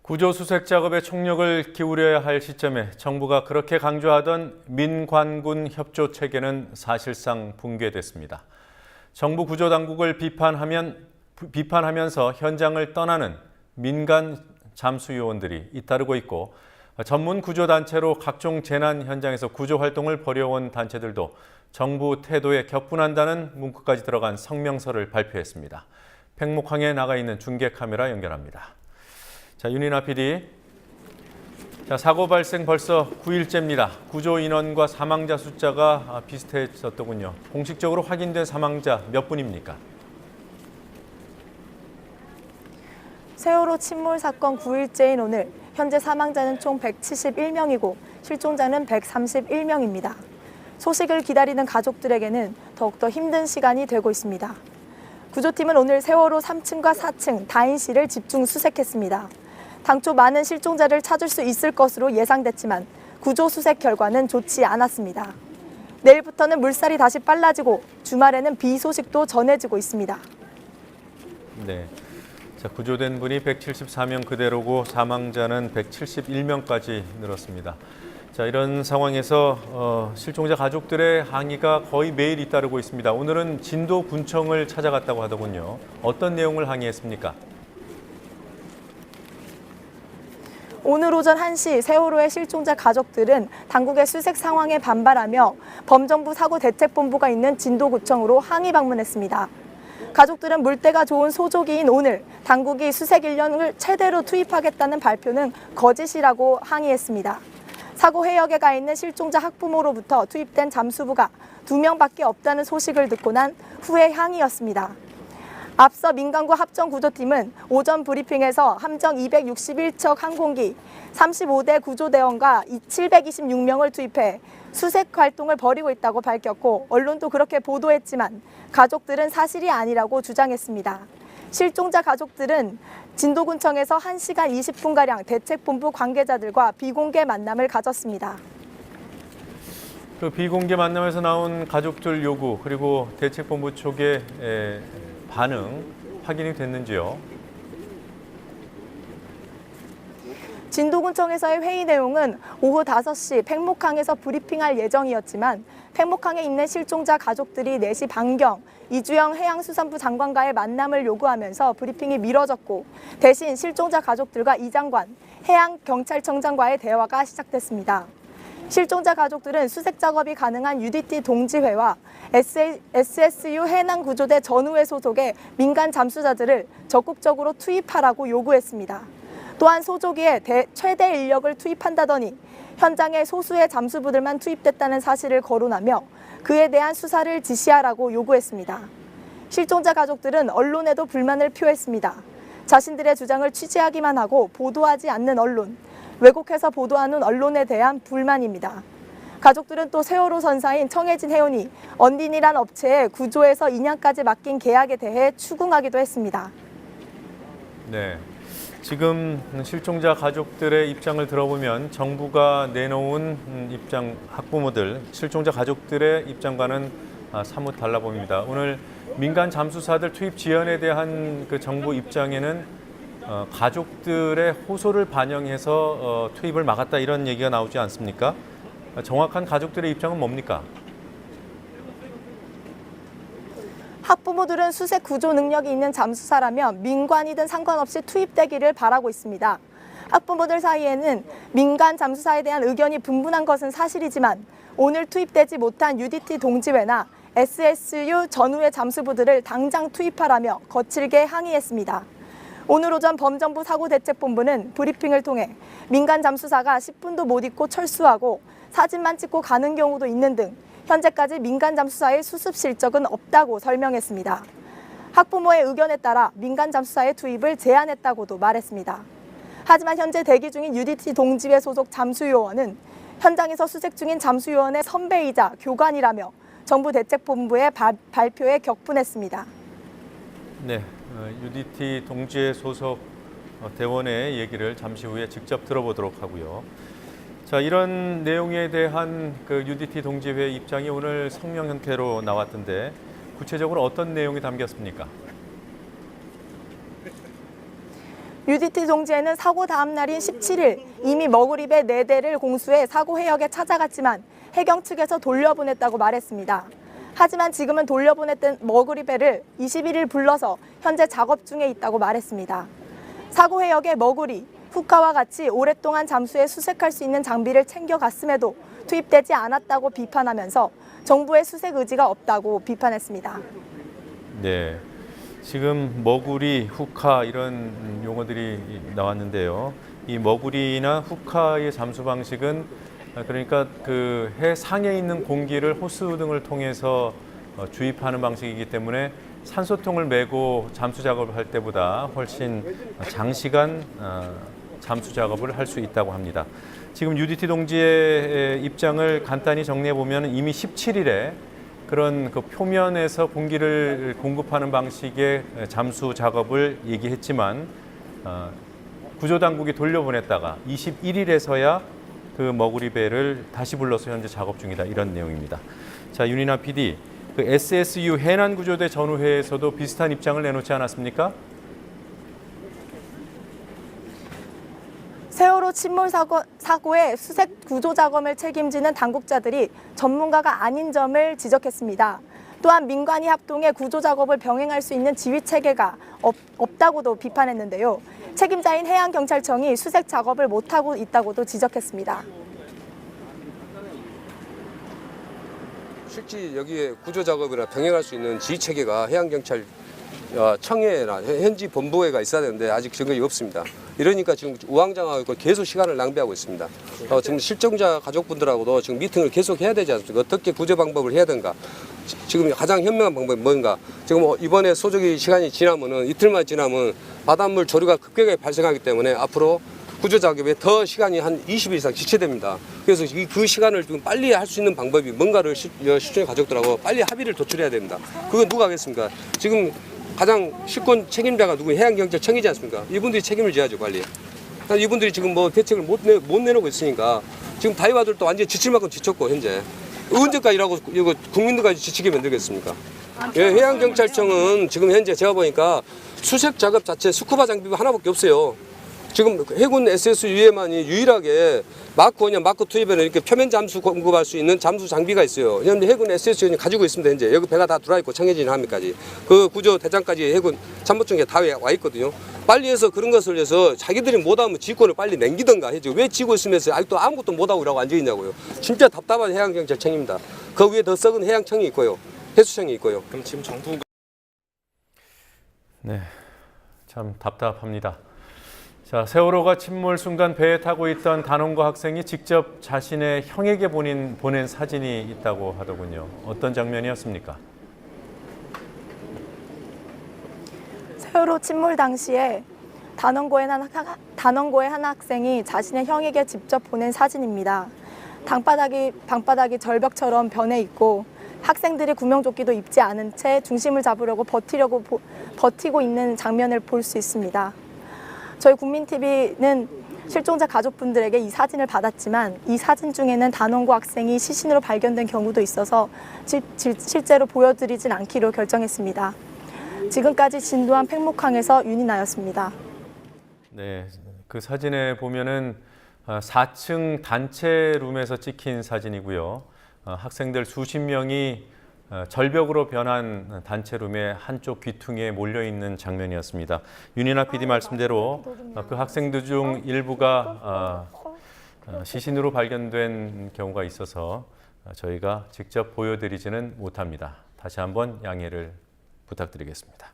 구조 수색 작업에 총력을 기울여야 할 시점에 정부가 그렇게 강조하던 민관군 협조 체계는 사실상 붕괴됐습니다. 정부 구조 당국을 비판하면서 현장을 떠나는 민간 잠수 요원들이 잇따르고 있고, 전문 구조 단체로 각종 재난 현장에서 구조 활동을 벌여온 단체들도 정부 태도에 격분한다는 문구까지 들어간 성명서를 발표했습니다. 팽목항에 나가 있는 중계 카메라 연결합니다. 자, 윤희나 PD. 사고 발생 벌써 9일째입니다. 구조 인원과 사망자 숫자가 비슷해졌더군요. 공식적으로 확인된 사망자 몇 분입니까? 세월호 침몰 사건 9일째인 오늘 현재 사망자는 총 171명이고 실종자는 131명입니다. 소식을 기다리는 가족들에게는 더욱더 힘든 시간이 되고 있습니다. 구조팀은 오늘 세월호 3층과 4층 다인실을 집중 수색했습니다. 당초 많은 실종자를 찾을 수 있을 것으로 예상됐지만 구조 수색 결과는 좋지 않았습니다. 내일부터는 물살이 다시 빨라지고 주말에는 비 소식도 전해지고 있습니다. 네. 자, 구조된 분이 174명 그대로고 사망자는 171명까지 늘었습니다. 자, 이런 상황에서 실종자 가족들의 항의가 거의 매일 잇따르고 있습니다. 오늘은 진도군청을 찾아갔다고 하더군요. 어떤 내용을 항의했습니까? 오늘 오전 1시 세월호의 실종자 가족들은 당국의 수색 상황에 반발하며 범정부 사고대책본부가 있는 진도구청으로 항의 방문했습니다. 가족들은 물때가 좋은 소조기인 오늘 당국이 수색 인력을 최대로 투입하겠다는 발표는 거짓이라고 항의했습니다. 사고 해역에 가 있는 실종자 학부모로부터 투입된 잠수부가 2명밖에 없다는 소식을 듣고 난 후의 항의였습니다. 앞서 민간구 합정구조팀은 오전 브리핑에서 함정 261척 항공기, 35대 구조대원과 726명을 투입해 수색 활동을 벌이고 있다고 밝혔고 언론도 그렇게 보도했지만 가족들은 사실이 아니라고 주장했습니다. 실종자 가족들은 진도군청에서 1시간 20분가량 대책본부 관계자들과 비공개 만남을 가졌습니다. 그 비공개 만남에서 나온 가족들 요구 그리고 대책본부 쪽의 반응 확인이 됐는지요? 진도군청에서의 회의 내용은 오후 5시 팽목항에서 브리핑할 예정이었지만 팽목항에 있는 실종자 가족들이 4시 반경 이주영 해양수산부 장관과의 만남을 요구하면서 브리핑이 미뤄졌고 대신 실종자 가족들과 이 장관, 해양경찰청장과의 대화가 시작됐습니다. 실종자 가족들은 수색 작업이 가능한 UDT 동지회와 SSU 해난구조대 전우회 소속의 민간 잠수자들을 적극적으로 투입하라고 요구했습니다. 또한 소조기에 최대 인력을 투입한다더니 현장에 소수의 잠수부들만 투입됐다는 사실을 거론하며 그에 대한 수사를 지시하라고 요구했습니다. 실종자 가족들은 언론에도 불만을 표했습니다. 자신들의 주장을 취재하기만 하고 보도하지 않는 언론, 왜곡해서 보도하는 언론에 대한 불만입니다. 가족들은 또 세월호 선사인 청해진 해운이 언딘이란 업체에 구조에서 2년까지 맡긴 계약에 대해 추궁하기도 했습니다. 네. 지금 실종자 가족들의 입장을 들어보면 정부가 내놓은 입장, 학부모들, 실종자 가족들의 입장과는 사뭇 달라 보입니다. 오늘 민간 잠수사들 투입 지연에 대한 그 정부 입장에는 가족들의 호소를 반영해서 투입을 막았다 이런 얘기가 나오지 않습니까? 정확한 가족들의 입장은 뭡니까? 학부모들은 수색 구조 능력이 있는 잠수사라면 민관이든 상관없이 투입되기를 바라고 있습니다. 학부모들 사이에는 민간 잠수사에 대한 의견이 분분한 것은 사실이지만 오늘 투입되지 못한 UDT 동지회나 SSU 전우회 잠수부들을 당장 투입하라며 거칠게 항의했습니다. 오늘 오전 범정부 사고대책본부는 브리핑을 통해 민간 잠수사가 10분도 못 있고 철수하고 사진만 찍고 가는 경우도 있는 등 현재까지 민간 잠수사의 수습 실적은 없다고 설명했습니다. 학부모의 의견에 따라 민간 잠수사의 투입을 제한했다고도 말했습니다. 하지만 현재 대기 중인 UDT 동지회 소속 잠수요원은 현장에서 수색 중인 잠수요원의 선배이자 교관이라며 정부 대책본부의 발표에 격분했습니다. 네, UDT 동지회 소속 대원의 얘기를 잠시 후에 직접 들어보도록 하고요. 자, 이런 내용에 대한 그 UDT 동지회 입장이 오늘 성명 형태로 나왔던데 구체적으로 어떤 내용이 담겼습니까? UDT 동지에는 사고 다음 날인 17일 이미 머그립의 4대를 공수해 사고 해역에 찾아갔지만 해경 측에서 돌려보냈다고 말했습니다. 하지만 지금은 돌려보냈던 머그리배를 21일 불러서 현재 작업 중에 있다고 말했습니다. 사고 해역에 머구리, 후카와 같이 오랫동안 잠수해 수색할 수 있는 장비를 챙겨갔음에도 투입되지 않았다고 비판하면서 정부의 수색 의지가 없다고 비판했습니다. 네, 지금 머구리, 후카 이런 용어들이 나왔는데요. 이 머구리나 후카의 잠수 방식은 그러니까 그 해 상에 있는 공기를 호스 등을 통해서 주입하는 방식이기 때문에 산소통을 메고 잠수 작업을 할 때보다 훨씬 장시간 잠수 작업을 할 수 있다고 합니다. 지금 UDT 동지의 입장을 간단히 정리해 보면 이미 17일에 그런 그 표면에서 공기를 공급하는 방식의 잠수 작업을 얘기했지만 구조 당국이 돌려보냈다가 21일에서야 그 머구리배를 다시 불러서 현재 작업 중이다 이런 내용입니다. 자, 윤희나 PD, 그 SSU 해난구조대 전후회에서도 비슷한 입장을 내놓지 않았습니까? 세월호 침몰 사고의 수색 구조 작업을 책임지는 당국자들이 전문가가 아닌 점을 지적했습니다. 또한 민관이 합동해 구조 작업을 병행할 수 있는 지휘 체계가 없다고도 비판했는데요. 책임자인 해양경찰청이 수색 작업을 못하고 있다고도 지적했습니다. 실제 여기에 구조 작업이나 병행할 수 있는 지휘 체계가 해양경찰 청해나 현지 본부에가 있어야 되는데 아직 증거가 없습니다. 이러니까 지금 우왕좌왕하고 계속 시간을 낭비하고 있습니다. 지금 실종자 가족분들하고도 지금 미팅을 계속 해야 되지 않습니까? 어떻게 구조 방법을 해야 되는가? 지금 가장 현명한 방법이 뭔가? 지금 이번에 소조기 시간이 지나면은 이틀만 지나면 바닷물 조류가 급격하게 발생하기 때문에 앞으로 구조 작업에 더 시간이 한 20일 이상 지체됩니다. 그래서 그 시간을 좀 빨리 할 수 있는 방법이 뭔가를 실종자 가족들하고 빨리 합의를 도출해야 됩니다. 그건 누가 하겠습니까? 지금 가장 실권 책임자가 누구 해양경찰청이지 않습니까? 이분들이 책임을 져야죠, 빨리. 이분들이 지금 뭐 대책을 못 내놓고 있으니까 지금 다이와들도 완전히 지칠 만큼 지쳤고 현재 언제까지 일하고 이거 국민들까지 지치게 만들겠습니까? 예, 해양경찰청은 지금 현재 제가 보니까 수색 작업 자체 스쿠바 장비가 하나밖에 없어요. 지금 해군 SSU에만이 유일하게 마크 1년, 마크 2에는 이렇게 표면 잠수 공급할 수 있는 잠수 장비가 있어요. 현재 해군 SSU는 가지고 있습니다. 현재 여기 배가 다 들어와 있고 청해진 함까지 그 구조 대장까지 해군 참모총에 다 와 있거든요. 빨리 해서 그런 것을 해서 자기들이 못하면 지권을 빨리 남기던가 해죠. 왜 지고 있으면서 아직도 아무것도 못하고 이러고 앉아 있냐고요. 진짜 답답한 해양경찰청입니다. 그 위에 더 썩은 해양청이 있고요, 해수청이 있고요. 그럼 지금 정부 네, 참 답답합니다. 자, 세월호가 침몰 순간 배에 타고 있던 단원고 학생이 직접 자신의 형에게 보낸 사진이 있다고 하더군요. 어떤 장면이었습니까? 세월호 침몰 당시에 단원고의 한 학생이 자신의 형에게 직접 보낸 사진입니다. 방바닥이 절벽처럼 변해 있고 학생들이 구명조끼도 입지 않은 채 중심을 잡으려고 버티고 있는 장면을 볼 수 있습니다. 저희 국민TV는 실종자 가족분들에게 이 사진을 받았지만 이 사진 중에는 단원고 학생이 시신으로 발견된 경우도 있어서 실제로 보여드리진 않기로 결정했습니다. 지금까지 진도한 팽목항에서 윤이나였습니다. 네, 그 사진에 보면은 4층 단체 룸에서 찍힌 사진이고요. 학생들 수십 명이 절벽으로 변한 단체룸의 한쪽 귀퉁이에 몰려있는 장면이었습니다. 윤희나 PD 말씀대로 그 학생들 중 일부가 시신으로 발견된 경우가 있어서 저희가 직접 보여드리지는 못합니다. 다시 한번 양해를 부탁드리겠습니다.